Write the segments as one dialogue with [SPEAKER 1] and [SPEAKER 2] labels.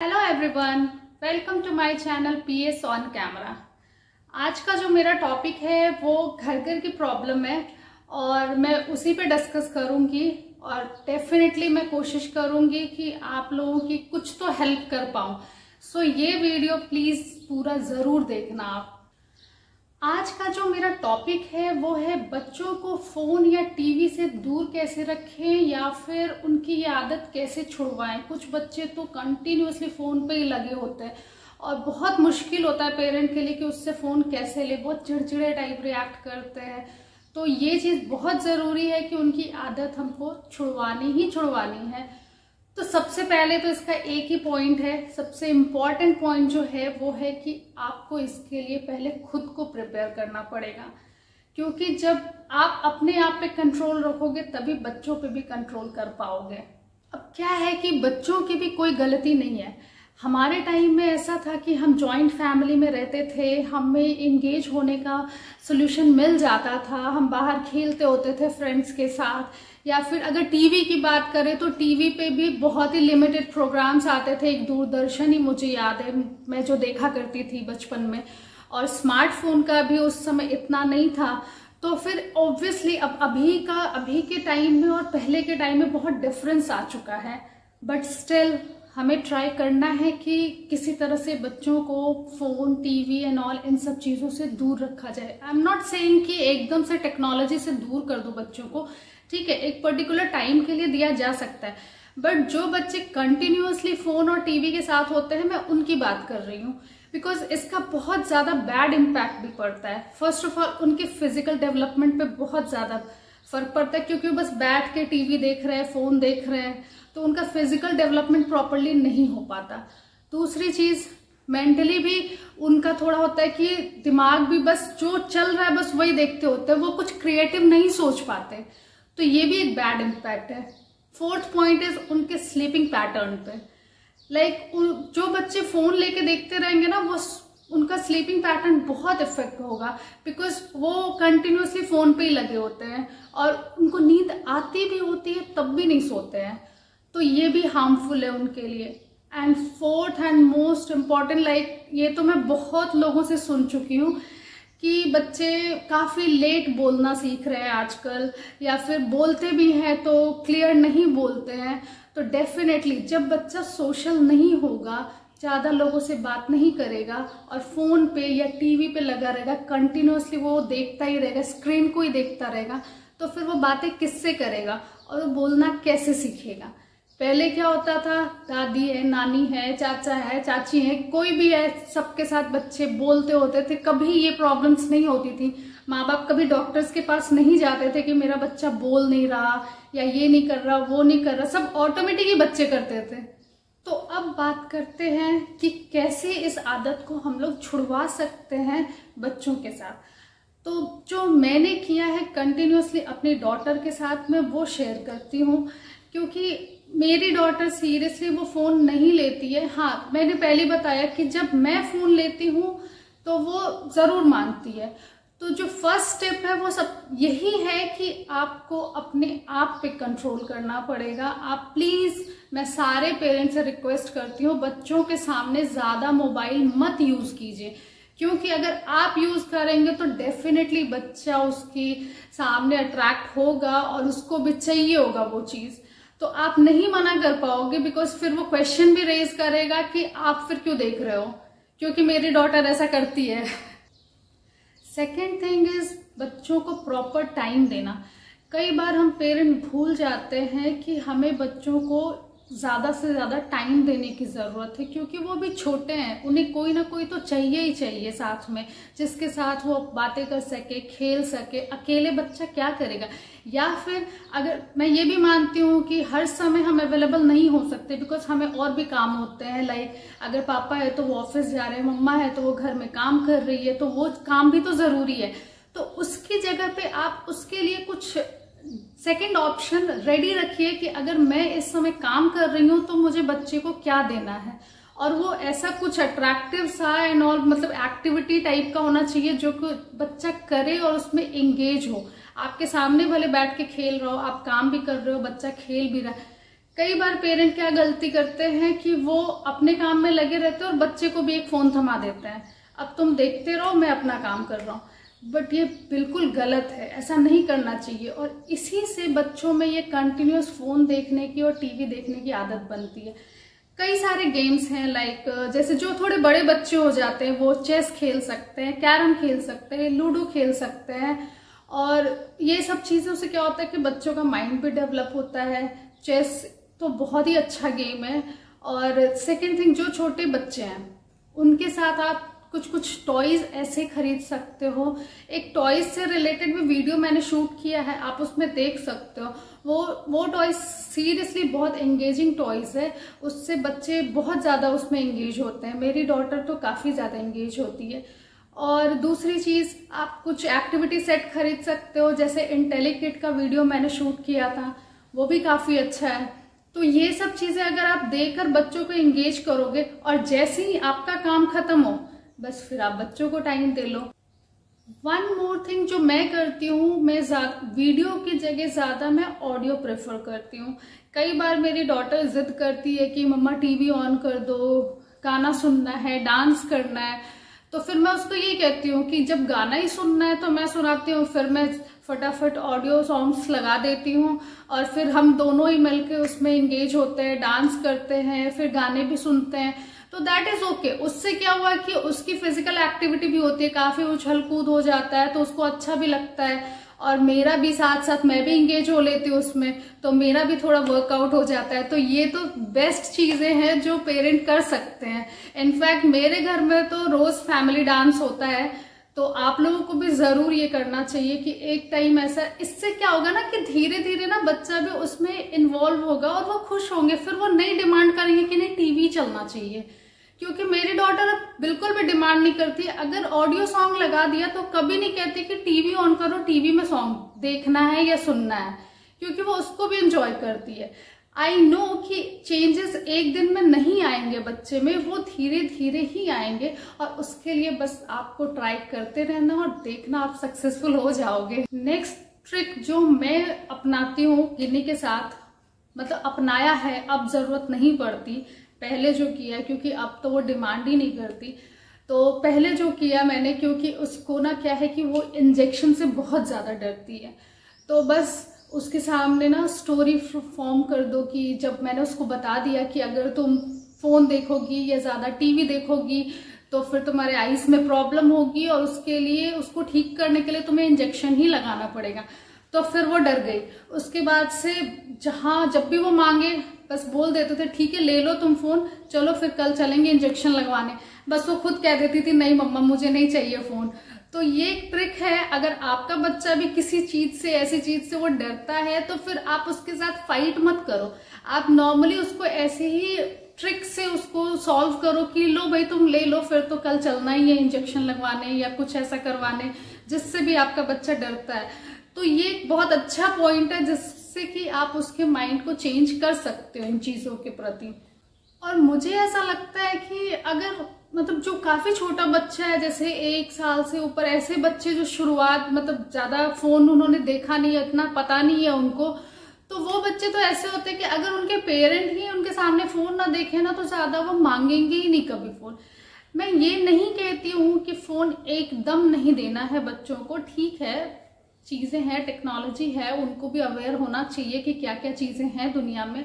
[SPEAKER 1] Hello everyone, welcome to my channel PS on camera. आज का जो मेरा टॉपिक है वो घर घर की प्रॉब्लम है और मैं उसी पे डिस्कस करूंगी और डेफिनेटली मैं कोशिश करूंगी कि आप लोगों की कुछ तो हेल्प कर पाऊं। सो ये वीडियो प्लीज पूरा जरूर देखना आप। आज का जो मेरा टॉपिक है वो है बच्चों को फोन या टीवी से दूर कैसे रखें या फिर उनकी ये आदत कैसे छुड़वाएं। कुछ बच्चे तो कंटिन्यूअसली फोन पे ही लगे होते हैं और बहुत मुश्किल होता है पेरेंट के लिए कि उससे फोन कैसे ले, बहुत चिड़चिड़े टाइप रिएक्ट करते हैं। तो ये चीज बहुत जरूरी है कि उनकी आदत हमको छुड़वानी ही छुड़वानी है। तो सबसे पहले तो इसका एक ही पॉइंट है, सबसे इम्पॉर्टेंट पॉइंट जो है वो है कि आपको इसके लिए पहले खुद को प्रिपेयर करना पड़ेगा, क्योंकि जब आप अपने आप पे कंट्रोल रखोगे तभी बच्चों पे भी कंट्रोल कर पाओगे। अब क्या है कि बच्चों की भी कोई गलती नहीं है। हमारे टाइम में ऐसा था कि हम जॉइंट फैमिली में रहते थे, हमें इंगेज होने का सोल्यूशन मिल जाता था, हम बाहर खेलते होते थे फ्रेंड्स के साथ। या फिर अगर टीवी की बात करें तो टीवी पे भी बहुत ही लिमिटेड प्रोग्राम्स आते थे। एक दूरदर्शन ही मुझे याद है मैं जो देखा करती थी बचपन में, और स्मार्टफोन का भी उस समय इतना नहीं था। तो फिर ऑब्वियसली अब अभी के टाइम में और पहले के टाइम में बहुत डिफरेंस आ चुका है, बट स्टिल हमें ट्राई करना है कि किसी तरह से बच्चों को phone, TV and all in सब चीजों से दूर रखा जाए। आई एम नॉट सेइंग कि एकदम से टेक्नोलॉजी से दूर कर दो बच्चों को, ठीक है, एक पर्टिकुलर टाइम के लिए दिया जा सकता है, बट जो बच्चे कंटिन्यूअसली फोन और टीवी के साथ होते हैं मैं उनकी बात कर रही हूँ, बिकॉज इसका बहुत ज्यादा बैड इम्पैक्ट भी पड़ता है। फर्स्ट ऑफ ऑल उनके फिजिकल डेवलपमेंट पे बहुत ज्यादा फर्क पड़ता है, क्योंकि बस बैठ के टीवी देख रहे हैं, फोन देख रहे हैं, तो उनका फिजिकल डेवलपमेंट प्रॉपरली नहीं हो पाता। दूसरी चीज, मेंटली भी उनका थोड़ा होता है कि दिमाग भी बस जो चल रहा है बस वही देखते होते हैं, वो कुछ क्रिएटिव नहीं सोच पाते। तो ये भी एक बैड इम्पैक्ट है। फोर्थ पॉइंट इज उनके स्लीपिंग पैटर्न पे। लाइक जो बच्चे फोन लेके देखते रहेंगे ना, वो उनका स्लीपिंग पैटर्न बहुत इफेक्ट होगा, बिकॉज वो कंटिन्यूअसली फोन पे ही लगे होते हैं और उनको नींद आती भी होती है तब भी नहीं सोते हैं। तो ये भी हार्मफुल है उनके लिए। And fourth and most important, like ये तो मैं बहुत लोगों से सुन चुकी हूँ कि बच्चे काफी लेट बोलना सीख रहे हैं आजकल, या फिर बोलते भी हैं तो क्लियर नहीं बोलते हैं। तो डेफिनेटली जब बच्चा सोशल नहीं होगा, ज्यादा लोगों से बात नहीं करेगा और फोन पे या टीवी पे लगा रहेगा, कंटिन्यूअसली वो देखता ही रहेगा, स्क्रीन को ही देखता रहेगा, तो फिर वो बातें किससे करेगा और वो बोलना कैसे सीखेगा। पहले क्या होता था, दादी है, नानी है, चाचा है, चाची है, कोई भी है, सबके साथ बच्चे बोलते होते थे, कभी ये प्रॉब्लम्स नहीं होती थी। माँ बाप कभी डॉक्टर्स के पास नहीं जाते थे कि मेरा बच्चा बोल नहीं रहा या ये नहीं कर रहा, वो नहीं कर रहा, सब ऑटोमेटिक ही बच्चे करते थे। तो अब बात करते हैं कि कैसे इस आदत को हम लोग छुड़वा सकते हैं बच्चों के साथ। तो जो मैंने किया है कंटिन्यूअसली अपनी डॉटर के साथ, मैं वो शेयर करती हूँ, क्योंकि मेरी डॉटर सीरियसली वो फोन नहीं लेती है। हाँ, मैंने पहले बताया कि जब मैं फोन लेती हूँ तो वो जरूर मांगती है। तो जो फर्स्ट स्टेप है वो सब यही है कि आपको अपने आप पे कंट्रोल करना पड़ेगा। आप प्लीज, मैं सारे पेरेंट्स से रिक्वेस्ट करती हूँ, बच्चों के सामने ज्यादा मोबाइल मत यूज कीजिए, क्योंकि अगर आप यूज करेंगे तो डेफिनेटली बच्चा उसके सामने अट्रैक्ट होगा और उसको भी चाहिए होगा वो चीज। तो आप नहीं मना कर पाओगे, बिकॉज फिर वो क्वेश्चन भी रेज करेगा कि आप फिर क्यों देख रहे हो, क्योंकि मेरी डॉटर ऐसा करती है। सेकेंड थिंग इज बच्चों को प्रॉपर टाइम देना। कई बार हम पेरेंट भूल जाते हैं कि हमें बच्चों को ज्यादा से ज्यादा टाइम देने की जरूरत है, क्योंकि वो भी छोटे हैं, उन्हें कोई ना कोई तो चाहिए ही चाहिए साथ में, जिसके साथ वो बातें कर सके, खेल सके। अकेले बच्चा क्या करेगा। या फिर अगर मैं ये भी मानती हूँ कि हर समय हम अवेलेबल नहीं हो सकते, बिकॉज हमें और भी काम होते हैं। लाइक अगर पापा है तो वो ऑफिस जा रहे हैं, मम्मा है तो वो घर में काम कर रही है, तो वो काम भी तो जरूरी है। तो उसकी जगह पे आप उसके लिए कुछ सेकंड ऑप्शन रेडी रखिए कि अगर मैं इस समय काम कर रही हूँ तो मुझे बच्चे को क्या देना है, और वो ऐसा कुछ अट्रैक्टिव सा एंड ऑल, मतलब एक्टिविटी टाइप का होना चाहिए जो कि बच्चा करे और उसमें एंगेज हो। आपके सामने भले बैठ के खेल रहा हो, आप काम भी कर रहे हो, बच्चा खेल भी रहा है, कई बार पेरेंट क्या गलती करते हैं कि वो अपने काम में लगे रहते हैं और बच्चे को भी एक फोन थमा देते हैं, अब तुम देखते रहो, मैं अपना काम कर रहा हूँ। बट ये बिल्कुल गलत है, ऐसा नहीं करना चाहिए। और इसी से बच्चों में ये कंटिन्यूस फोन देखने की और टीवी देखने की आदत बनती है। कई सारे गेम्स हैं, लाइक जैसे जो थोड़े बड़े बच्चे हो जाते हैं वो चेस खेल सकते हैं, कैरम खेल सकते हैं, लूडो खेल सकते हैं। और ये सब चीज़ों से क्या होता है कि बच्चों का माइंड भी डेवलप होता है। चेस तो बहुत ही अच्छा गेम है। और सेकंड थिंग, जो छोटे बच्चे हैं उनके साथ आप कुछ कुछ टॉयज ऐसे खरीद सकते हो। एक टॉयज से रिलेटेड भी वीडियो मैंने शूट किया है, आप उसमें देख सकते हो। वो टॉयज सीरियसली बहुत एंगेजिंग टॉयज है, उससे बच्चे बहुत ज्यादा उसमें एंगेज होते हैं। मेरी डॉटर तो काफी ज्यादा एंगेज होती है। और दूसरी चीज, आप कुछ एक्टिविटी सेट खरीद सकते हो, जैसे इंटेलिकिट का वीडियो मैंने शूट किया था, वो भी काफी अच्छा है। तो ये सब चीजें अगर आप देकर बच्चों को एंगेज करोगे और जैसे ही आपका काम खत्म हो बस फिर आप बच्चों को टाइम दे लो। वन मोर थिंग जो मैं करती हूँ, मैं वीडियो की जगह ज्यादा मैं ऑडियो प्रेफर करती हूँ। कई बार मेरी डॉटर जिद करती है कि मम्मा टीवी ऑन कर दो, गाना सुनना है, डांस करना है। तो फिर मैं उसको यही कहती हूँ कि जब गाना ही सुनना है तो मैं सुनाती हूँ, फिर मैं फटाफट ऑडियो सॉन्ग्स लगा देती हूँ और फिर हम दोनों ही मिलके उसमें एंगेज होते हैं, डांस करते हैं, फिर गाने भी सुनते हैं। तो दैट इज ओके। उससे क्या हुआ कि उसकी फिजिकल एक्टिविटी भी होती है, काफी उछल कूद हो जाता है, तो उसको अच्छा भी लगता है। और मेरा भी साथ साथ मैं भी इंगेज हो लेती हूँ उसमें, तो मेरा भी थोड़ा वर्कआउट हो जाता है। तो ये तो बेस्ट चीजें हैं जो पेरेंट कर सकते हैं। इनफैक्ट मेरे घर में तो रोज फैमिली डांस होता है, तो आप लोगों को भी जरूर ये करना चाहिए कि एक टाइम ऐसा। इससे क्या होगा ना कि धीरे धीरे ना बच्चा भी उसमें इन्वॉल्व होगा और वो खुश होंगे, फिर वो नई डिमांड करेंगे कि नहीं टीवी चलना चाहिए। क्योंकि मेरी डॉटर बिल्कुल भी डिमांड नहीं करती, अगर ऑडियो सॉन्ग लगा दिया तो कभी नहीं कहती कि टीवी ऑन करो, टीवी में सॉन्ग देखना है या सुनना है, क्योंकि वो उसको भी एंजॉय करती है। आई नो कि चेंजेस एक दिन में नहीं आएंगे बच्चे में, वो धीरे धीरे ही आएंगे। और उसके लिए बस आपको ट्राई करते रहना और देखना आप सक्सेसफुल हो जाओगे। नेक्स्ट ट्रिक जो मैं अपनाती हूँ गिनी के साथ, मतलब अपनाया है, अब जरूरत नहीं पड़ती, पहले जो किया, क्योंकि अब तो वो डिमांड ही नहीं करती। तो पहले जो किया मैंने, क्योंकि उसको ना क्या है कि वो इंजेक्शन से बहुत ज्यादा डरती है, तो बस उसके सामने ना स्टोरी फॉर्म कर दो कि जब मैंने उसको बता दिया कि अगर तुम फोन देखोगी या ज्यादा टीवी देखोगी तो फिर तुम्हारे आईज में प्रॉब्लम होगी और उसके लिए, उसको ठीक करने के लिए तुम्हें इंजेक्शन ही लगाना पड़ेगा। तो फिर वो डर गई। उसके बाद से जब भी वो मांगे बस बोल देते थे ठीक है ले लो तुम फोन, चलो फिर कल चलेंगे इंजेक्शन लगवाने। बस वो खुद कह देती थी नहीं मम्मा मुझे नहीं चाहिए फोन। तो ये एक ट्रिक है, अगर आपका बच्चा भी किसी चीज से, ऐसी चीज से वो डरता है तो फिर आप उसके साथ फाइट मत करो, आप नॉर्मली उसको ऐसे ही ट्रिक से उसको सॉल्व करो कि लो भाई तुम ले लो, फिर तो कल चलना ही है इंजेक्शन लगवाने या कुछ ऐसा करवाने, जिससे भी आपका बच्चा डरता है। तो ये एक बहुत अच्छा पॉइंट है जिससे कि आप उसके माइंड को चेंज कर सकते हो इन चीजों के प्रति। और मुझे ऐसा लगता है कि अगर मतलब जो काफी छोटा बच्चा है, जैसे 1 साल से ऊपर, ऐसे बच्चे जो शुरुआत मतलब ज्यादा फोन उन्होंने देखा नहीं है, इतना पता नहीं है उनको, तो वो बच्चे तो ऐसे होते हैं कि अगर उनके पेरेंट ही उनके सामने फोन ना देखे ना तो ज्यादा वो मांगेंगे ही नहीं कभी फोन। मैं ये नहीं कहती हूँ कि फोन एकदम नहीं देना है बच्चों को, ठीक है चीजें हैं, टेक्नोलॉजी है, उनको भी अवेयर होना चाहिए कि क्या क्या चीजें हैं दुनिया में।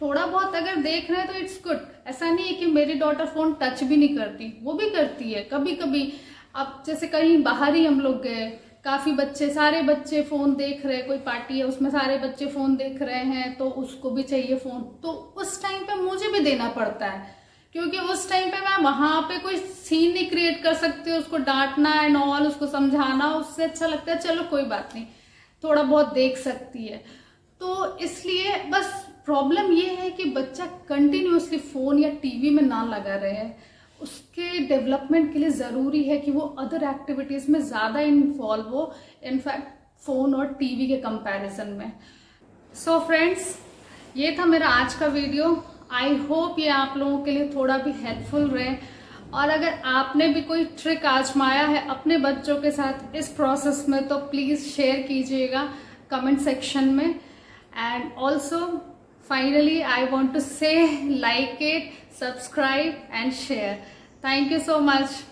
[SPEAKER 1] थोड़ा बहुत अगर देख रहे हैं तो इट्स गुड। ऐसा नहीं है कि मेरी डॉटर फोन टच भी नहीं करती, वो भी करती है कभी कभी। अब जैसे कहीं बाहर ही हम लोग गए, काफी बच्चे, सारे बच्चे फोन देख रहे हैं, कोई पार्टी है उसमें सारे बच्चे फोन देख रहे हैं तो उसको भी चाहिए फोन, तो उस टाइम पे मुझे भी देना पड़ता है, क्योंकि उस टाइम पे मैं वहां पे कोई सीन नहीं क्रिएट कर सकती, उसको डांटना एंड ऑल, उसको समझाना, उससे अच्छा लगता है चलो कोई बात नहीं थोड़ा बहुत देख सकती है। तो इसलिए बस प्रॉब्लम ये है कि बच्चा कंटिन्यूअसली फोन या टीवी में ना लगा रहे, उसके डेवलपमेंट के लिए जरूरी है कि वो अदर एक्टिविटीज में ज्यादा इन्वॉल्व हो, इनफैक्ट फोन और टीवी के कंपैरिजन में। सो फ्रेंड्स, ये था मेरा आज का वीडियो। आई होप ये आप लोगों के लिए थोड़ा भी हेल्पफुल रहे। और अगर आपने भी कोई ट्रिक आजमाया है अपने बच्चों के साथ इस प्रोसेस में तो प्लीज शेयर कीजिएगा कमेंट सेक्शन में। And also finally I want to say like it, subscribe and share. Thank you so much.